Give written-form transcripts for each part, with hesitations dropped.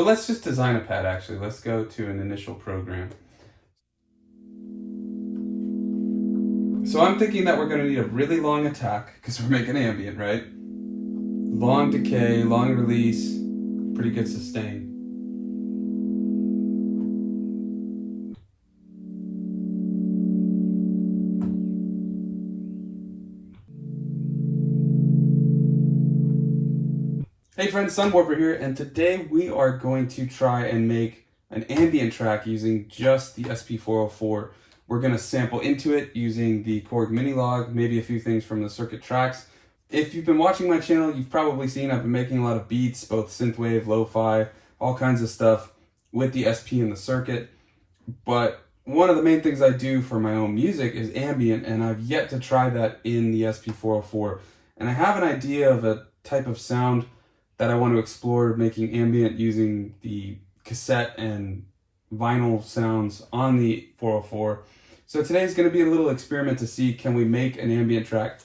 So let's just design a pad actually. Let's go to an initial program. So I'm thinking that we're going to need a really long attack because we're making ambient, right? Long decay, long release, pretty good sustain. Hey friends, Sunwarper here, and today we are going to try and make an ambient track using just the SP-404. We're going to sample into it using the Korg Minilogue, maybe a few things from the circuit tracks. If you've been watching my channel, you've probably seen I've been making a lot of beats, both synthwave, lo-fi, all kinds of stuff with the SP and the circuit. But one of the main things I do for my own music is ambient, and I've yet to try that in the SP-404. And I have an idea of a type of sound that I want to explore, making ambient using the cassette and vinyl sounds on the 404. So today's going to be a little experiment to see, can we make an ambient track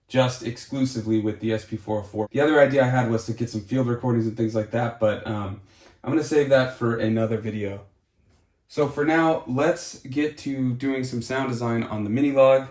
just exclusively with the SP-404. The other idea I had was to get some field recordings and things like that, but I'm going to save that for another video. So for now, let's get to doing some sound design on the Minilogue.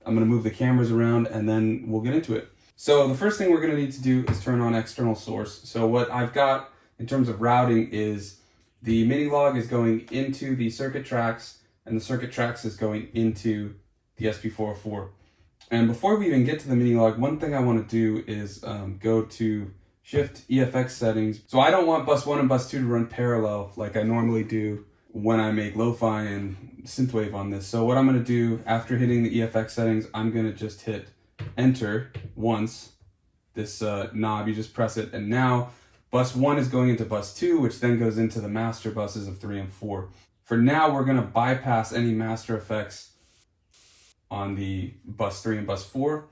I'm going to move the cameras around and then we'll get into it. So the first thing we're going to need to do is turn on external source. So what I've got in terms of routing is the Minilogue is going into the circuit tracks and the circuit tracks is going into the SP-404. And before we even get to the Minilogue, one thing I want to do is go to Shift EFX settings. So I don't want bus 1 and bus 2 to run parallel like I normally do when I make lo-fi and synthwave on this. So what I'm going to do after hitting the EFX settings, I'm going to just hit enter once. This knob, you just press it, and now bus 1 is going into bus 2, which then goes into the master buses of 3 and 4. For now, we're going to bypass any master effects on the bus 3 and bus 4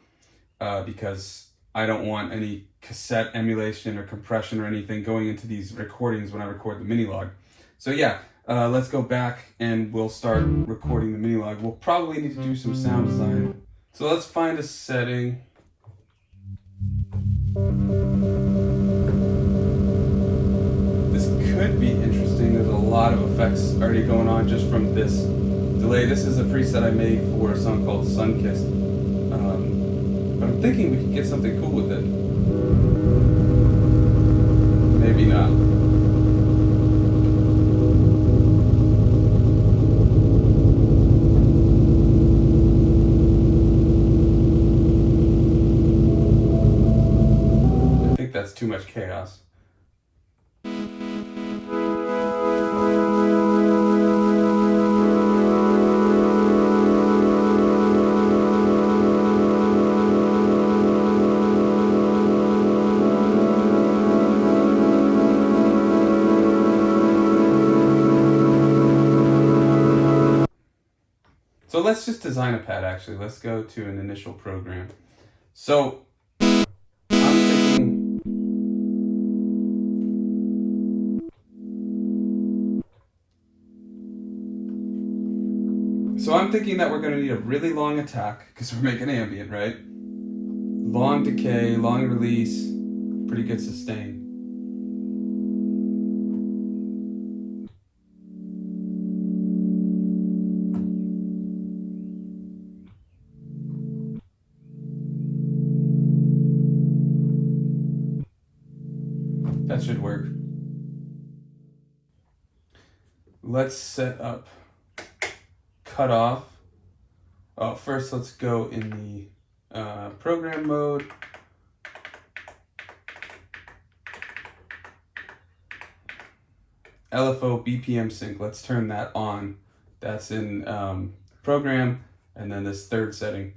because I don't want any cassette emulation or compression or anything going into these recordings when I record the Minilogue. So yeah, let's go back and we'll start recording the Minilogue. We'll probably need to do some sound design. So let's find a setting. This could be interesting. There's a lot of effects already going on just from this delay. This is a preset I made for a song called Sun-Kissed. But I'm thinking we could get something cool with it. Maybe not. That's too much chaos. So let's just design a pad actually. Let's go to an initial program. So I'm thinking that we're going to need a really long attack because we're making ambient, right? Long decay, long release, pretty good sustain. That should work. Let's set up cutoff. Oh, first let's go in the program mode. LFO BPM sync, let's turn that on. That's in program, and then this third setting.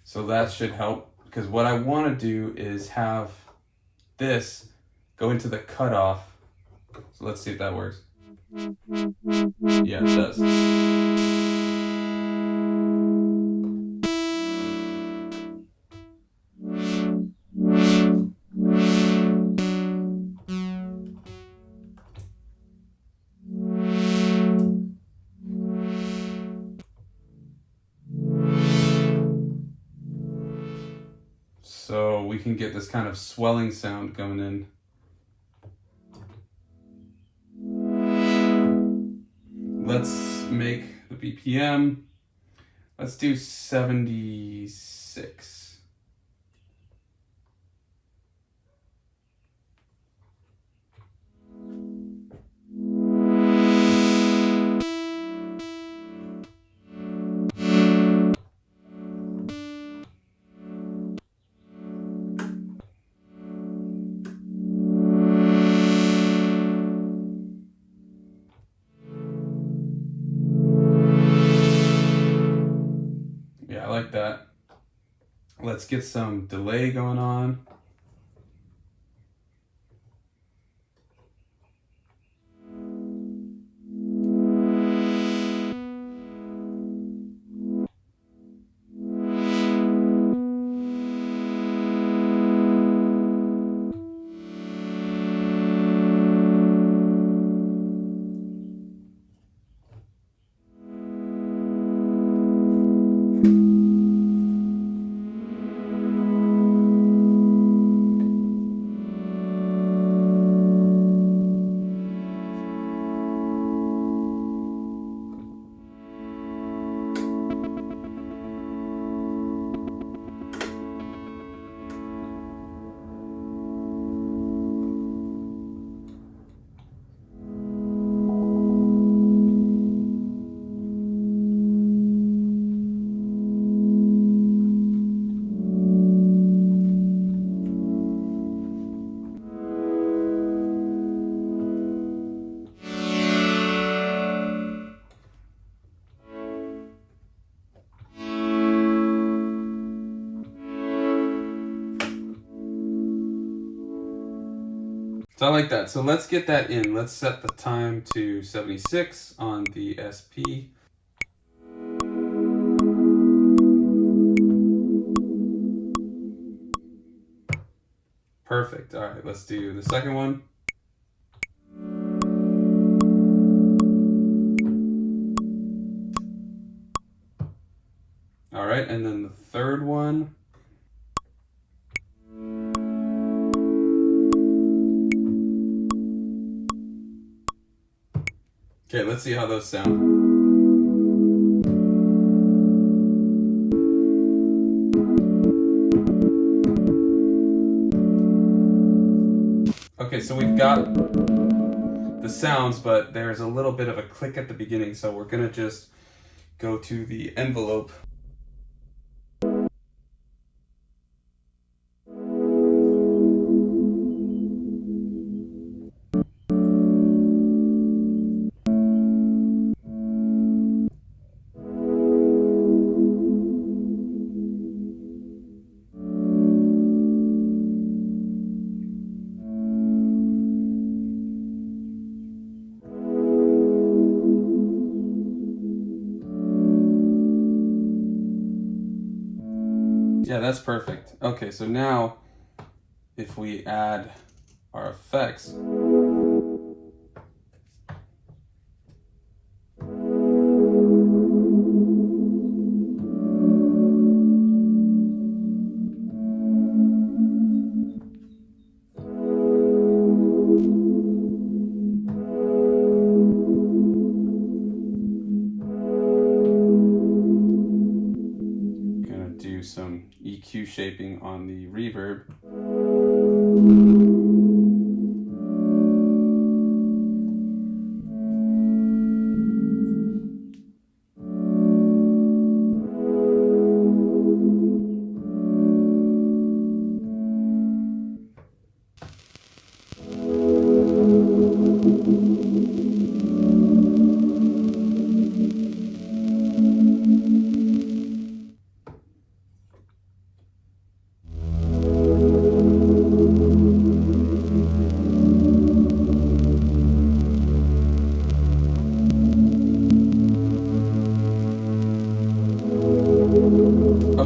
So that should help, because what I want to do is have this go into the cutoff. So let's see if that works. Yeah, it does. So we can get this kind of swelling sound going in. let's make the BPM. Let's do 76. Yeah, I like that. Let's get some delay going on. So I like that. So let's get that in. Let's set the time to 76 on the SP. Perfect. All right, let's do the second one. All right, and then the third one. Okay, let's see how those sound. Okay, so we've got the sounds, but there's a little bit of a click at the beginning, so we're gonna just go to the envelope. Yeah, that's perfect. Okay, so now if we add our effects, some EQ shaping on the reverb.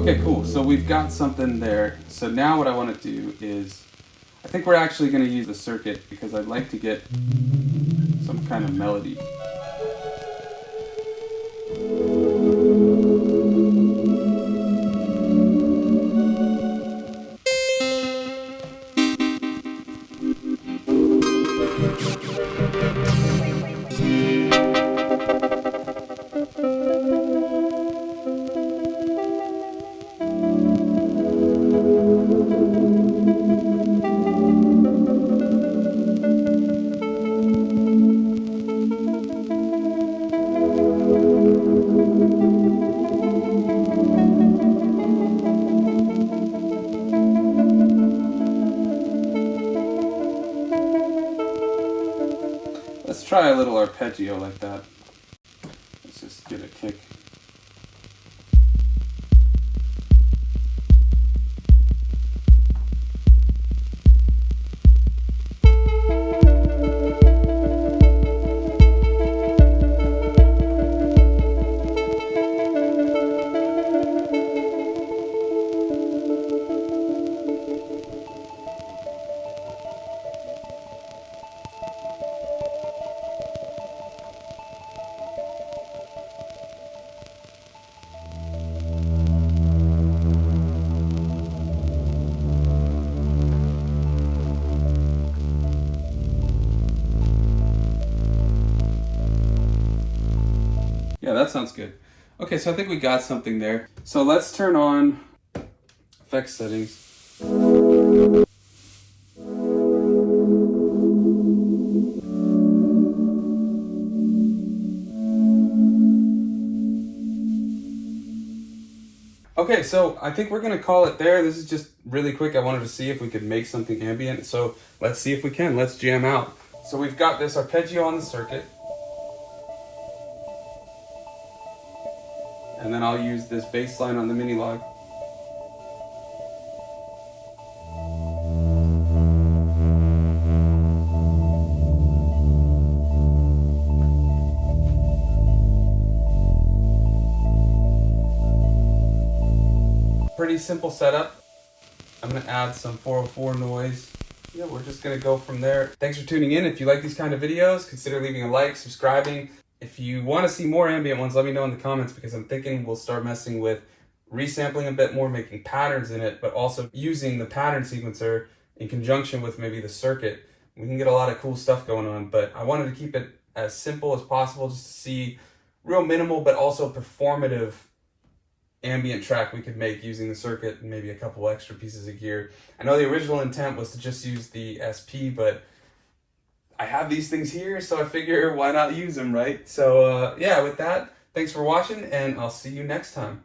Okay, cool. So we've got something there. So now what I want to do is, I think we're actually going to use the circuit because I'd like to get some kind of melody. arpeggio like that. Let's just get a kick. Yeah, that sounds good. Okay, so I think we got something there. So let's turn on effects settings. Okay, so I think we're gonna call it there. This is just really quick. I wanted to see if we could make something ambient. So let's see if we can. Let's jam out. So we've got this arpeggio on the circuit. And then I'll use this bass line on the Minilogue. Pretty simple setup. I'm gonna add some 404 noise. Yeah, we're just gonna go from there. Thanks for tuning in. If you like these kind of videos, consider leaving a like, subscribing. If you want to see more ambient ones, let me know in the comments, because I'm thinking we'll start messing with resampling a bit more, making patterns in it, but also using the pattern sequencer in conjunction with maybe the circuit. We can get a lot of cool stuff going on, but I wanted to keep it as simple as possible just to see real minimal but also performative ambient track we could make using the circuit and maybe a couple extra pieces of gear. I know the original intent was to just use the SP, but I have these things here, so I figure why not use them, right? So yeah, with that, thanks for watching, and I'll see you next time.